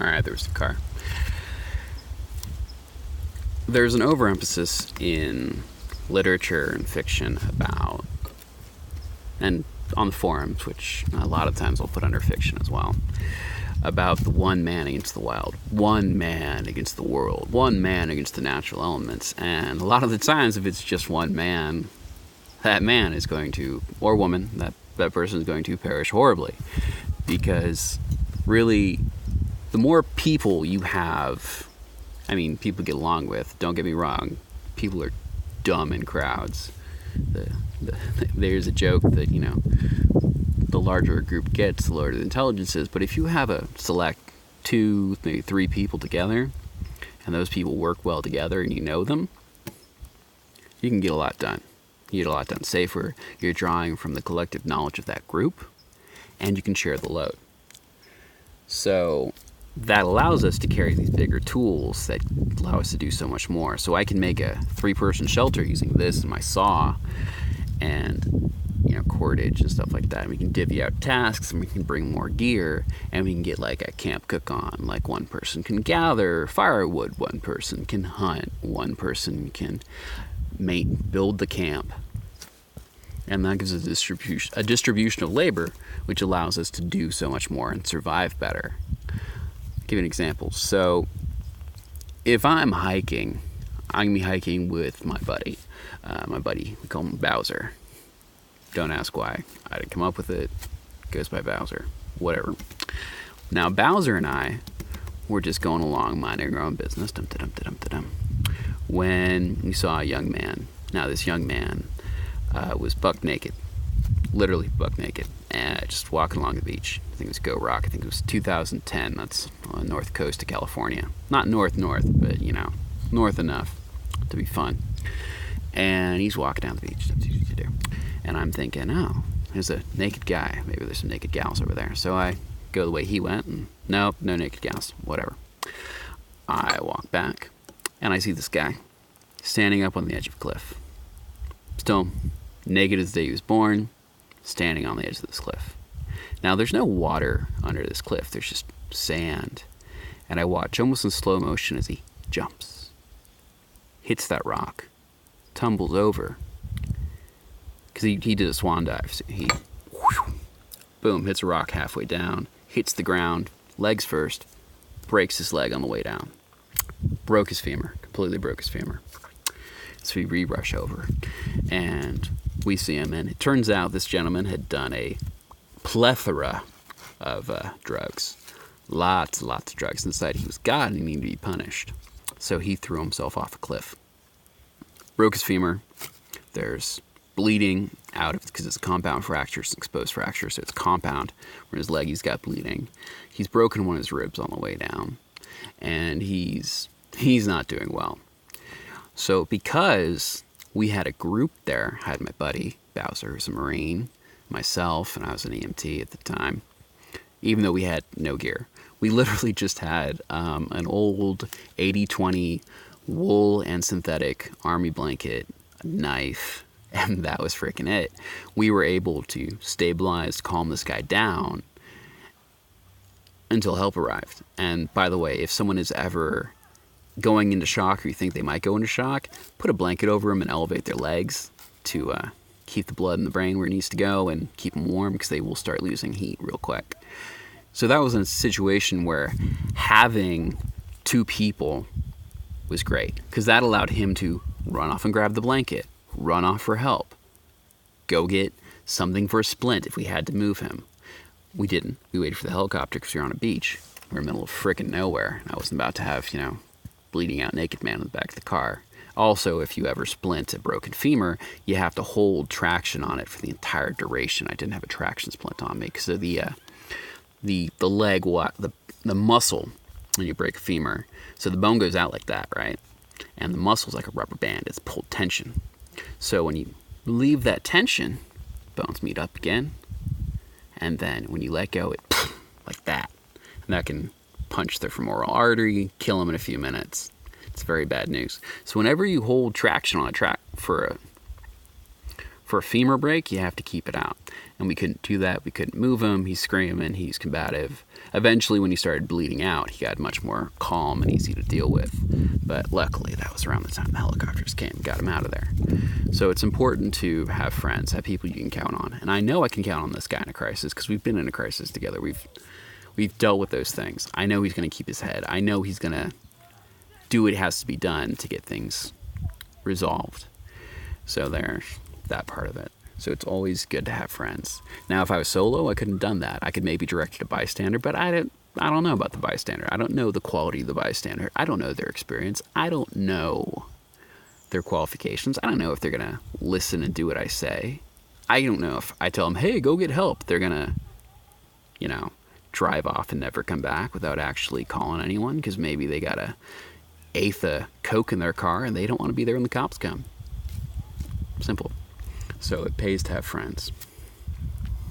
Alright, there's the car. There's an overemphasis in literature and fiction about, and on the forums, which a lot of times I'll put under fiction as well, about the one man against the wild, one man against the world, one man against the natural elements. And a lot of the times, if it's just one man, that man is going to, or woman, that person is going to perish horribly. Because really, the more people you have, I mean, people get along with, don't get me wrong, people are dumb in crowds. There's a joke that, the larger a group gets, the lower the intelligence is. But if you have a select 2, maybe 3 people together, and those people work well together and you know them, you can get a lot done. You get a lot done safer. You're drawing from the collective knowledge of that group, and you can share the load. So that allows us to carry these bigger tools that allow us to do so much more. So I can make a 3-person shelter using this and my saw and cordage and stuff like that. And we can divvy out tasks, and we can bring more gear, and we can get like a camp cook on. Like one person can gather firewood, one person can hunt, one person can build the camp. And that gives us a distribution of labor, which allows us to do so much more and survive better. I'll give you an example. So if I'm hiking, I'm going to be hiking with my buddy. We call him Bowser. Don't ask why. I didn't come up with it. Goes by Bowser. Whatever. Now, Bowser and I were just going along, minding our own business, when we saw a young man. Now, this young man was buck naked. Literally buck naked. And just walking along the beach. I think it was Go Rock. I think it was 2010. That's on the north coast of California. Not north, but, north enough to be fun. And he's walking down the beach. And I'm thinking, oh, there's a naked guy. Maybe there's some naked gals over there. So I go the way he went, and nope, no naked gals. Whatever. I walk back, and I see this guy standing up on the edge of a cliff. Still naked as the day he was born, standing on the edge of this cliff. Now, there's no water under this cliff. There's just sand. And I watch almost in slow motion as he jumps, hits that rock, tumbles over, because he did a swan dive. So he, boom, hits a rock halfway down, hits the ground, legs first, breaks his leg on the way down. Broke his femur, completely broke his femur. So we re-rush over, and we see him, and it turns out this gentleman had done a plethora of drugs. Lots and lots of drugs. And decided he was God and he needed to be punished. So he threw himself off a cliff. Broke his femur. There's bleeding out of it because it's a compound fracture. It's an exposed fracture, so it's compound. Where his leg, he's got bleeding. He's broken one of his ribs on the way down. And he's not doing well. So because we had a group there, I had my buddy, Bowser, who's a Marine, myself, and I was an EMT at the time, even though we had no gear. We literally just had an old 80-20 wool and synthetic army blanket, a knife, and that was freaking it. We were able to stabilize, calm this guy down until help arrived. And by the way, if someone is ever going into shock or you think they might go into shock, put a blanket over them and elevate their legs to keep the blood in the brain where it needs to go and keep them warm, because they will start losing heat real quick. So that was a situation where having 2 people was great, because that allowed him to run off and grab the blanket, run off for help, go get something for a splint if we had to move him. We didn't. We waited for the helicopter because we were on a beach. We were in the middle of frickin' nowhere. I wasn't about to have, bleeding out naked man in the back of the car. Also, if you ever splint a broken femur, you have to hold traction on it for the entire duration. I didn't have a traction splint on me because of the leg, the muscle when you break a femur. So the bone goes out like that, right? And the muscle's like a rubber band. It's pulled tension. So when you relieve that tension, bones meet up again. And then when you let go, it like that. And that can punch the femoral artery, kill him in a few minutes. It's very bad news. So whenever you hold traction on a track for For a femur break, you have to keep it out. And we couldn't do that. We couldn't move him. He's screaming. He's combative. Eventually, when he started bleeding out, he got much more calm and easy to deal with. But luckily, that was around the time the helicopters came and got him out of there. So it's important to have friends, have people you can count on. And I know I can count on this guy in a crisis because we've been in a crisis together. We've dealt with those things. I know he's going to keep his head. I know he's going to do what has to be done to get things resolved. So there's that part of it. So it's always good to have friends. Now, if I was solo, I couldn't have done that. I could maybe direct a bystander, but I don't know about the bystander. I don't know the quality of the bystander. I don't know their experience. I don't know their qualifications. I don't know if they're going to listen and do what I say. I don't know if I tell them, hey, go get help, they're going to, drive off and never come back without actually calling anyone, because maybe they got a eighth of Coke in their car and they don't want to be there when the cops come. Simple. So it pays to have friends.